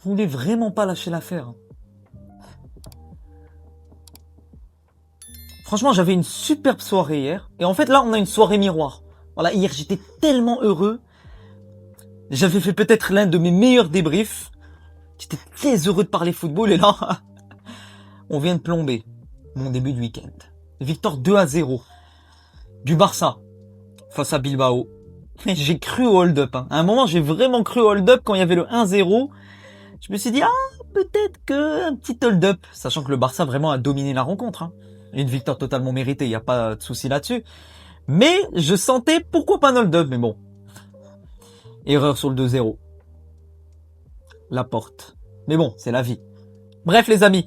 voulais vraiment pas lâcher l'affaire. Franchement, j'avais une superbe soirée hier. Et en fait, là, on a une soirée miroir. Voilà, hier, j'étais tellement heureux. J'avais fait peut-être l'un de mes meilleurs débriefs. J'étais très heureux de parler football. Et là, on vient de plomber mon début de week-end. Victoire 2-0 du Barça face à Bilbao. J'ai cru au hold-up. Hein. À un moment, j'ai vraiment cru au hold-up quand il y avait le 1-0. Je me suis dit, peut-être que un petit hold-up. Sachant que le Barça vraiment a dominé la rencontre. Hein. Une victoire totalement méritée, il n'y a pas de souci là-dessus. Mais je sentais, pourquoi pas un hold-up, mais bon. Erreur sur le 2-0. La porte. Mais bon, c'est la vie. Bref les amis,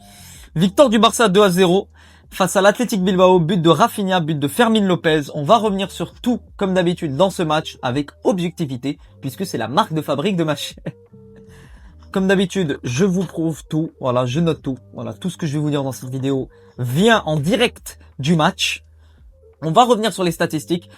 victoire du Barça 2-0 face à l'Athletic Bilbao, but de Rafinha, but de Fermin Lopez. On va revenir sur tout comme d'habitude dans ce match avec objectivité puisque c'est la marque de fabrique de ma chaîne. Comme d'habitude, je vous prouve tout, voilà, je note tout. Voilà, tout ce que je vais vous dire dans cette vidéo vient en direct du match. On va revenir sur les statistiques.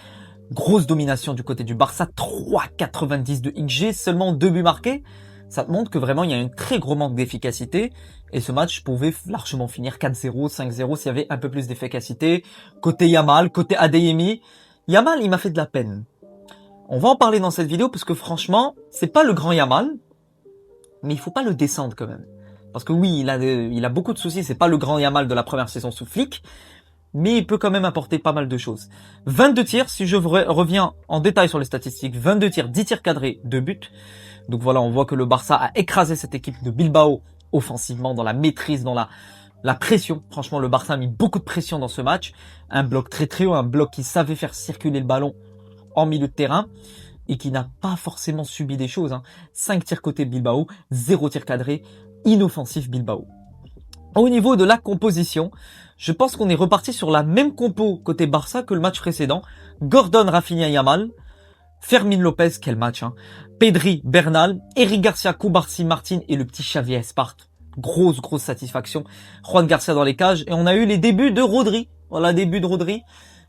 Grosse domination du côté du Barça, 3,90 de XG, seulement 2 buts marqués. Ça te montre que vraiment il y a un très gros manque d'efficacité. Et ce match pouvait largement finir 4-0, 5-0 s'il y avait un peu plus d'efficacité. Côté Yamal, côté Adeyemi. Yamal, il m'a fait de la peine. On va en parler dans cette vidéo parce que franchement, c'est pas le grand Yamal. Mais il faut pas le descendre quand même. Parce que oui, il a beaucoup de soucis. C'est pas le grand Yamal de la première saison sous Flick. Mais il peut quand même apporter pas mal de choses. 22 tirs, si je reviens en détail sur les statistiques, 22 tirs, 10 tirs cadrés, 2 buts. Donc voilà, on voit que le Barça a écrasé cette équipe de Bilbao offensivement, dans la maîtrise, dans la pression. Franchement, le Barça a mis beaucoup de pression dans ce match. Un bloc très haut, un bloc qui savait faire circuler le ballon en milieu de terrain et qui n'a pas forcément subi des choses. 5 tirs côté Bilbao, 0 tir cadré, inoffensif Bilbao. Au niveau de la composition, je pense qu'on est reparti sur la même compo côté Barça que le match précédent. Gordon, Rafinha, Yamal, Fermin Lopez, quel match, Pedri, Bernal, Eric Garcia, Cubarsí, Martin et le petit Xavi Espart. Grosse satisfaction. Juan Garcia dans les cages. Et on a eu les débuts de Rodri. Voilà, début de Rodri.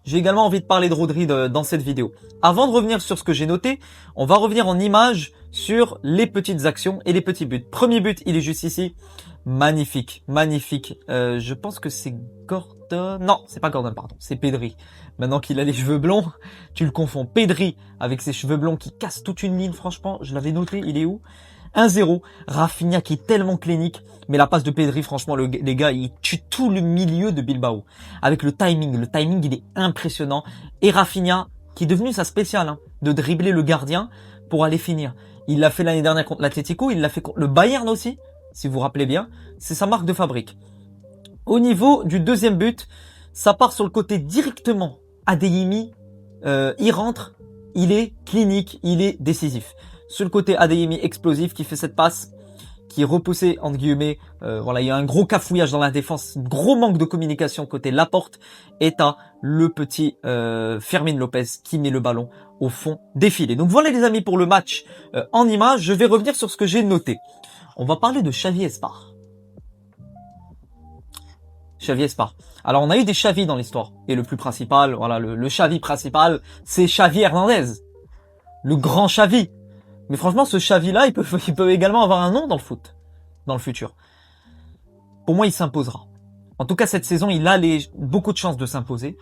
J'ai également envie de parler de Rodri dans cette vidéo. Avant de revenir sur ce que j'ai noté, on va revenir en images sur les petites actions et les petits buts. Premier but, il est juste ici. Magnifique. Je pense que c'est Gordon. Non, c'est pas Gordon, pardon. C'est Pedri. Maintenant qu'il a les cheveux blonds, tu le confonds. Pedri avec ses cheveux blonds qui cassent toute une ligne, franchement. Je l'avais noté, il est où? 1-0. Rafinha qui est tellement clinique. Mais la passe de Pedri, franchement, les gars, il tue tout le milieu de Bilbao. Avec le timing. Le timing, il est impressionnant. Et Rafinha, qui est devenu sa spéciale, de dribbler le gardien pour aller finir. Il l'a fait l'année dernière contre l'Atlético. Il l'a fait contre le Bayern aussi. Si vous vous rappelez bien, c'est sa marque de fabrique. Au niveau du deuxième but, ça part sur le côté directement. Adeyemi, il rentre, il est clinique, il est décisif. Sur le côté Adeyemi explosif qui fait cette passe, qui est repoussée entre guillemets. Voilà, il y a un gros cafouillage dans la défense, gros manque de communication côté Laporte. Et t'as le petit Fermin Lopez qui met le ballon au fond des filets. Donc voilà les amis pour le match en images. Je vais revenir sur ce que j'ai noté. On va parler de Xavi Espart. Xavi Espart. Alors, on a eu des Xavi dans l'histoire. Et le plus principal, voilà, le Xavi principal, c'est Xavi Hernandez. Le grand Xavi. Mais franchement, ce Xavi-là, il peut également avoir un nom dans le foot. Dans le futur. Pour moi, il s'imposera. En tout cas, cette saison, il a beaucoup de chances de s'imposer.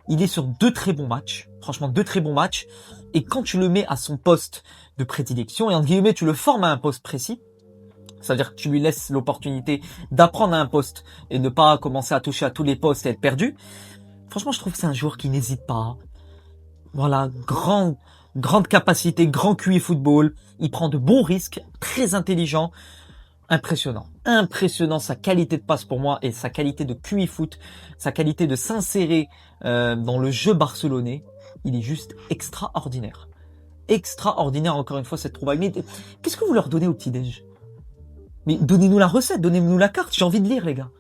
Il est sur 2 très bons matchs. Franchement, 2 très bons matchs. Et quand tu le mets à son poste de prédilection, et entre guillemets, tu le formes à un poste précis, c'est-à-dire que tu lui laisses l'opportunité d'apprendre à un poste et ne pas commencer à toucher à tous les postes et être perdu. Franchement, je trouve que c'est un joueur qui n'hésite pas. Voilà, grande capacité, grand QI football. Il prend de bons risques, très intelligent. Impressionnant. Impressionnant sa qualité de passe pour moi et sa qualité de QI foot, sa qualité de s'insérer dans le jeu barcelonais. Il est juste extraordinaire. Extraordinaire encore une fois cette trouvaille. Mais qu'est-ce que vous leur donnez au petit-déj ? Mais donnez-nous la recette, donnez-nous la carte, j'ai envie de lire les gars.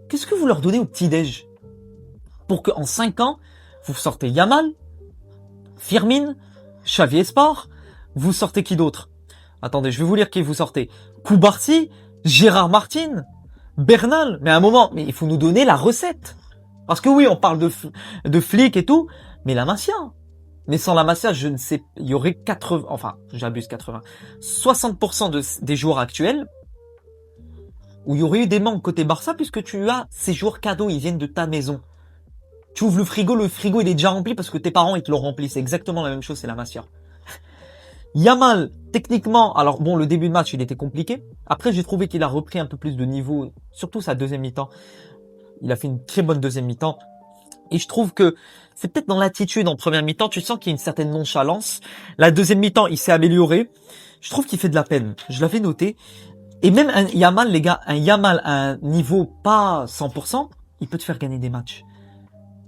Qu'est-ce que vous leur donnez au petit-déj? Pour qu'en 5 ans, vous sortez Yamal, Firmin, Xavi Espart, vous sortez qui d'autre? Attendez, je vais vous lire qui vous sortez. Cubarsí, Gérard Martin, Bernal. Mais à un moment, mais il faut nous donner la recette. Parce que oui, on parle de Flick et tout, mais la Masia. Mais sans la Masia, je ne sais, il y aurait 80, enfin, j'abuse 80, 60% des joueurs actuels où il y aurait eu des manques côté Barça, puisque tu as ces joueurs cadeaux, ils viennent de ta maison. Tu ouvres le frigo il est déjà rempli parce que tes parents ils te l'ont rempli. C'est exactement la même chose, c'est la Masia. Yamal, techniquement, alors bon, le début de match, il était compliqué. Après, j'ai trouvé qu'il a repris un peu plus de niveau, surtout sa deuxième mi-temps. Il a fait une très bonne deuxième mi-temps. Et je trouve que c'est peut-être dans l'attitude en première mi-temps, tu sens qu'il y a une certaine nonchalance. La deuxième mi-temps, il s'est amélioré. Je trouve qu'il fait de la peine. Je l'avais noté. Et même un Yamal, les gars, un Yamal à un niveau pas 100%, il peut te faire gagner des matchs.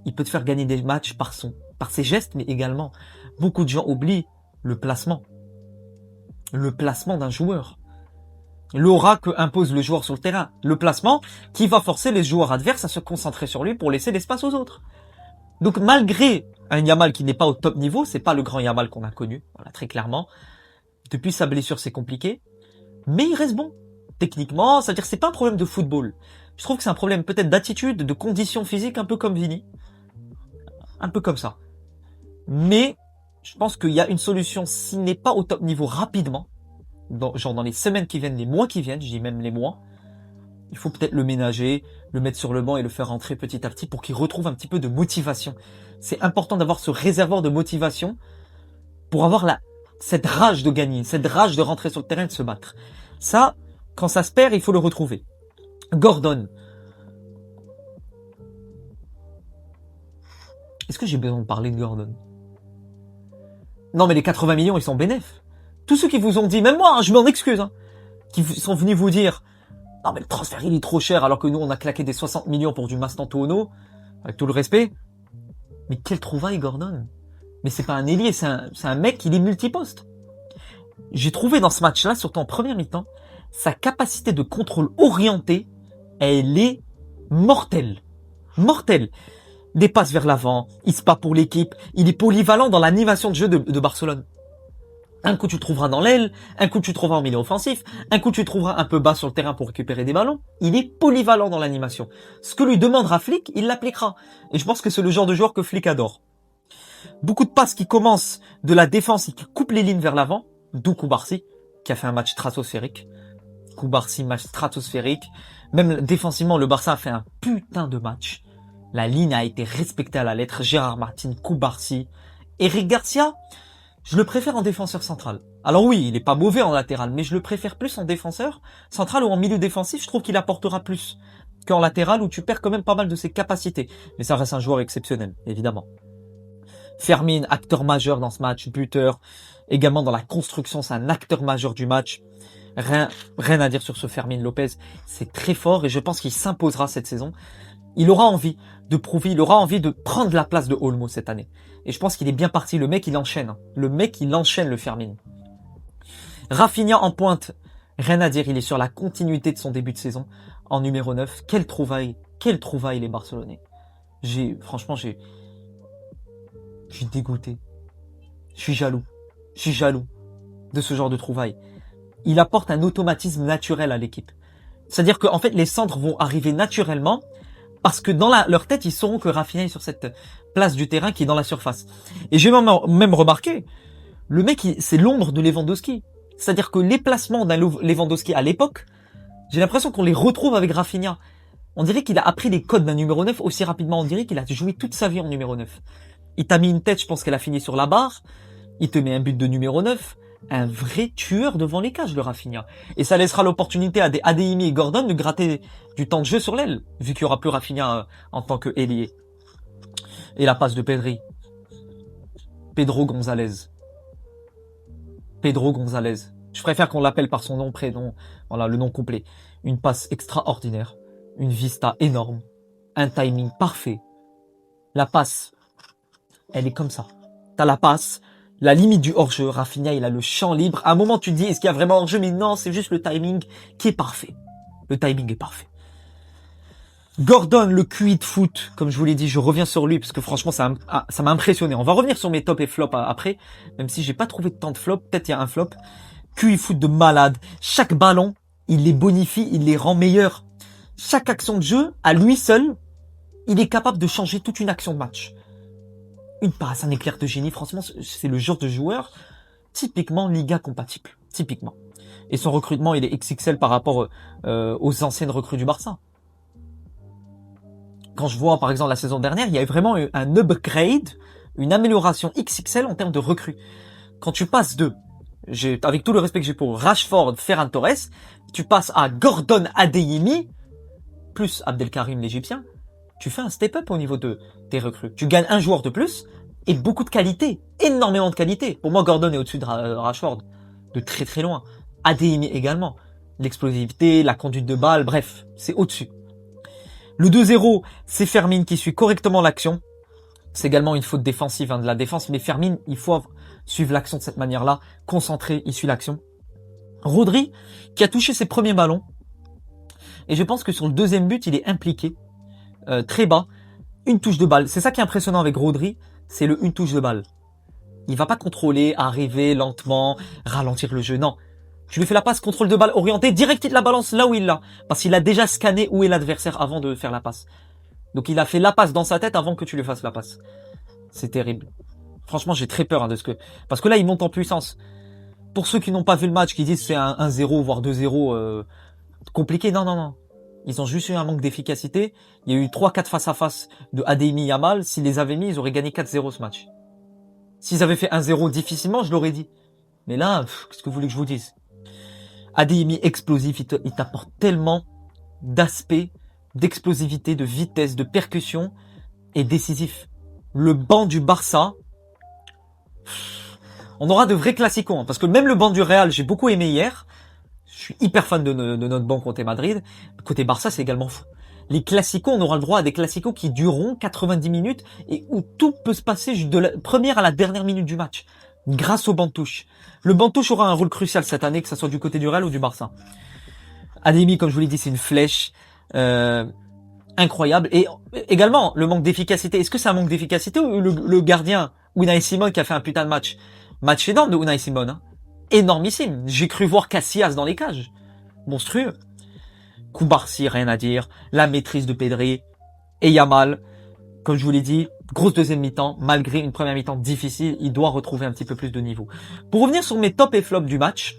Il peut te faire gagner des matchs par ses gestes, mais également, beaucoup de gens oublient le placement. Le placement d'un joueur. L'aura que impose le joueur sur le terrain. Le placement qui va forcer les joueurs adverses à se concentrer sur lui pour laisser l'espace aux autres. Donc malgré un Yamal qui n'est pas au top niveau, c'est pas le grand Yamal qu'on a connu, voilà, très clairement. Depuis sa blessure, c'est compliqué. Mais il reste bon. Techniquement, c'est-à-dire c'est pas un problème de football. Je trouve que c'est un problème peut-être d'attitude, de condition physique, un peu comme Vini. Un peu comme ça. Mais je pense qu'il y a une solution s'il n'est pas au top niveau rapidement, genre dans les semaines qui viennent, les mois qui viennent, je dis même les mois, il faut peut-être le ménager, le mettre sur le banc et le faire rentrer petit à petit pour qu'il retrouve un petit peu de motivation. C'est important d'avoir ce réservoir de motivation pour avoir cette rage de gagner, cette rage de rentrer sur le terrain et de se battre. Ça, quand ça se perd, il faut le retrouver. Gordon. Est-ce que j'ai besoin de parler de Gordon? Non, mais les 80 millions, ils sont bénefs. Tous ceux qui vous ont dit, même moi, hein, je m'en excuse, hein, qui sont venus vous dire, non, mais le transfert, il est trop cher, alors que nous, on a claqué des 60 millions pour du Mastantuono, avec tout le respect. Mais quelle trouvaille, Gordon. Mais c'est pas un ailier, c'est un mec, il est multiposte. J'ai trouvé dans ce match-là, surtout en première mi-temps, sa capacité de contrôle orienté, elle est mortelle. Mortelle. Des passes vers l'avant, il se bat pour l'équipe, il est polyvalent dans l'animation de jeu de Barcelone. Un coup tu le trouveras dans l'aile, un coup tu le trouveras en milieu offensif, un coup tu le trouveras un peu bas sur le terrain pour récupérer des ballons. Il est polyvalent dans l'animation. Ce que lui demandera Flick, il l'appliquera. Et je pense que c'est le genre de joueur que Flick adore. Beaucoup de passes qui commencent de la défense et qui coupent les lignes vers l'avant, d'où Koubarsi, qui a fait un match stratosphérique. Koubarsi, match stratosphérique. Même défensivement, le Barça a fait un putain de match. La ligne a été respectée à la lettre. Gérard Martin, Koubarsi. Eric Garcia, je le préfère en défenseur central. Alors oui, il est pas mauvais en latéral, mais je le préfère plus en défenseur central ou en milieu défensif. Je trouve qu'il apportera plus qu'en latéral où tu perds quand même pas mal de ses capacités. Mais ça reste un joueur exceptionnel, évidemment. Fermin, acteur majeur dans ce match, buteur. Également dans la construction, c'est un acteur majeur du match. Rien à dire sur ce Fermin Lopez. C'est très fort et je pense qu'il s'imposera cette saison. Il aura envie de prouver, il aura envie de prendre la place de Olmo cette année. Et je pense qu'il est bien parti. Le mec, il enchaîne. Le mec, il enchaîne le Fermin. Rafinha en pointe. Rien à dire. Il est sur la continuité de son début de saison en numéro 9. Quelle trouvaille les Barcelonais. Franchement, je suis dégoûté. Je suis jaloux de ce genre de trouvaille. Il apporte un automatisme naturel à l'équipe. C'est-à-dire qu'en fait, les centres vont arriver naturellement parce que dans leur tête, ils sauront que Rafinha est sur cette place du terrain qui est dans la surface. Et j'ai même remarqué, le mec, c'est l'ombre de Lewandowski. C'est-à-dire que les placements d'un Lewandowski à l'époque, j'ai l'impression qu'on les retrouve avec Rafinha. On dirait qu'il a appris les codes d'un numéro 9 aussi rapidement. On dirait qu'il a joué toute sa vie en numéro 9. Il t'a mis une tête, je pense qu'elle a fini sur la barre. Il te met un but de numéro 9. Un vrai tueur devant les cages, le Rafinha. Et ça laissera l'opportunité à des Adeyemi et Gordon de gratter du temps de jeu sur l'aile, vu qu'il n'y aura plus Rafinha en tant que ailier. Et la passe de Pedri. Pedro González. Je préfère qu'on l'appelle par son nom, prénom, voilà, le nom complet. Une passe extraordinaire. Une vista énorme. Un timing parfait. La passe, elle est comme ça. T'as la passe, la limite du hors-jeu. Rafinha, il a le champ libre. À un moment, tu te dis, est-ce qu'il y a vraiment hors-jeu? Mais non, c'est juste le timing qui est parfait. Le timing est parfait. Gordon, le QI de foot, comme je vous l'ai dit, je reviens sur lui parce que franchement, ça m'a impressionné. On va revenir sur mes tops et flops après, même si j'ai pas trouvé tant de flops. Peut-être il y a un flop. QI foot de malade. Chaque ballon, il les bonifie, il les rend meilleurs. Chaque action de jeu, à lui seul, il est capable de changer toute une action de match. Une passe, un éclair de génie, franchement, c'est le genre de joueur typiquement Liga compatible. Typiquement. Et son recrutement, il est XXL par rapport aux anciennes recrues du Barça. Quand je vois, par exemple, la saison dernière, il y a eu vraiment un upgrade, une amélioration XXL en termes de recrues. Quand tu passes avec tout le respect que j'ai pour Rashford, Ferran Torres, tu passes à Gordon Adeyemi, plus Abdelkarim l'Égyptien, tu fais un step-up au niveau de tes recrues. Tu gagnes un joueur de plus et beaucoup de qualité, énormément de qualité. Pour moi, Gordon est au-dessus de Rashford, de très très loin. Adeyemi également. L'explosivité, la conduite de balle, bref, c'est au-dessus. Le 2-0, c'est Fermin qui suit correctement l'action. C'est également une faute défensive de la défense, mais Fermin, il faut suivre l'action de cette manière-là, concentré, il suit l'action. Rodri, qui a touché ses premiers ballons, et je pense que sur le deuxième but, il est impliqué, très bas, une touche de balle. C'est ça qui est impressionnant avec Rodri, c'est une touche de balle. Il va pas contrôler, arriver lentement, ralentir le jeu, non. Tu lui fais la passe, contrôle de balle orienté, direct il la balance là où il l'a. Parce qu'il a déjà scanné où est l'adversaire avant de faire la passe. Donc il a fait la passe dans sa tête avant que tu lui fasses la passe. C'est terrible. Franchement, j'ai très peur de ce que... Parce que là, il monte en puissance. Pour ceux qui n'ont pas vu le match, qui disent que c'est un 1-0, voire 2-0 compliqué, non. Ils ont juste eu un manque d'efficacité. Il y a eu 3-4 face-à-face de Adeyemi Yamal. S'ils les avaient mis, ils auraient gagné 4-0 ce match. S'ils avaient fait 1-0 difficilement, je l'aurais dit. Mais là, qu'est-ce que vous voulez que je vous dise? Adeyemi explosif, il t'apporte tellement d'aspect, d'explosivité, de vitesse, de percussion et décisif. Le banc du Barça, on aura de vrais classicos, parce que même le banc du Real, j'ai beaucoup aimé hier. Je suis hyper fan de notre banc côté Madrid. Côté Barça, c'est également fou. Les classicos, on aura le droit à des classicos qui dureront 90 minutes et où tout peut se passer de la première à la dernière minute du match. Grâce au banc de touche. Le banc de touche aura un rôle crucial cette année, que ce soit du côté du Real ou du Barça. Adeyemi, comme je vous l'ai dit, c'est une flèche incroyable. Et également, le manque d'efficacité. Est-ce que c'est un manque d'efficacité ou le gardien Unai Simon qui a fait un putain de match? Match énorme de Unai Simon. Hein. Énormissime. J'ai cru voir Casillas dans les cages. Monstrueux. Koubarsi, rien à dire. La maîtrise de Pedri. Et Yamal, comme je vous l'ai dit, grosse deuxième mi-temps. Malgré une première mi-temps difficile, il doit retrouver un petit peu plus de niveau. Pour revenir sur mes top et flops du match,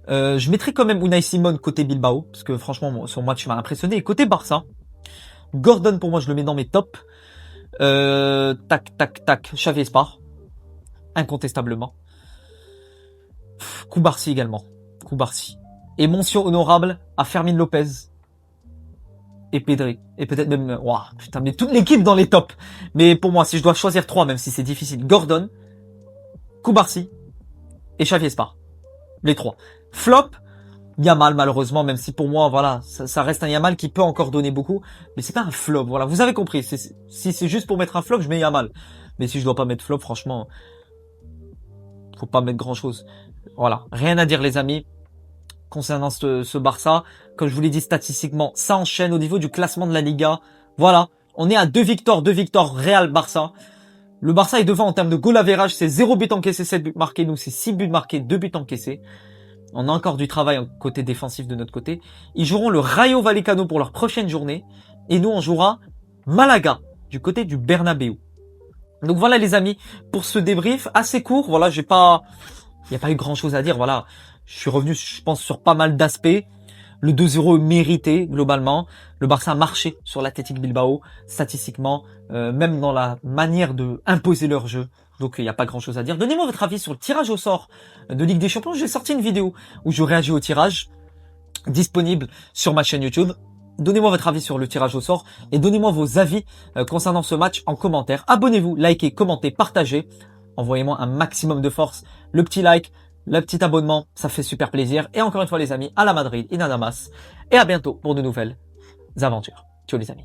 je mettrai quand même Unai Simon côté Bilbao, parce que franchement, son match m'a impressionné. Et côté Barça, Gordon, pour moi, je le mets dans mes tops. Xavi Espar. Incontestablement. Koubarsi également. Koubarsi. Et mention honorable à Fermin Lopez. Et Pedri. Et peut-être même... Waouh, putain, mais toute l'équipe dans les tops. Mais pour moi, si je dois choisir 3, même si c'est difficile, Gordon, Koubarsi et Xavi Espar. Les 3. Flop, Yamal malheureusement, même si pour moi, voilà, ça reste un Yamal qui peut encore donner beaucoup. Mais c'est pas un flop, voilà. Vous avez compris. Si c'est juste pour mettre un flop, je mets Yamal. Mais si je dois pas mettre flop, franchement... faut pas mettre grand chose. Voilà, rien à dire les amis concernant ce Barça. Comme je vous l'ai dit statistiquement, ça enchaîne au niveau du classement de la Liga. Voilà, on est à 2 victoires Real Barça. Le Barça est devant en termes de goal average, c'est 0 but encaissé, 7 buts marqués. Nous, c'est 6 buts marqués, 2 buts encaissés. On a encore du travail côté défensif de notre côté. Ils joueront le Rayo Vallecano pour leur prochaine journée. Et nous, on jouera Malaga, du côté du Bernabéu. Donc voilà les amis, pour ce débrief assez court, voilà, il n'y a pas eu grand chose à dire, voilà. Je suis revenu, je pense, sur pas mal d'aspects. Le 2-0 est mérité, globalement. Le Barça a marché sur l'Athletic Bilbao, statistiquement, même dans la manière de imposer leur jeu. Donc il n'y a pas grand chose à dire. Donnez-moi votre avis sur le tirage au sort de Ligue des Champions. J'ai sorti une vidéo où je réagis au tirage, disponible sur ma chaîne YouTube. Donnez-moi votre avis sur le tirage au sort et donnez-moi vos avis concernant ce match en commentaire. Abonnez-vous, likez, commentez, partagez. Envoyez-moi un maximum de force. Le petit like, le petit abonnement, ça fait super plaisir. Et encore une fois les amis, à la Madrid, in Adamas. Et à bientôt pour de nouvelles aventures. Ciao les amis.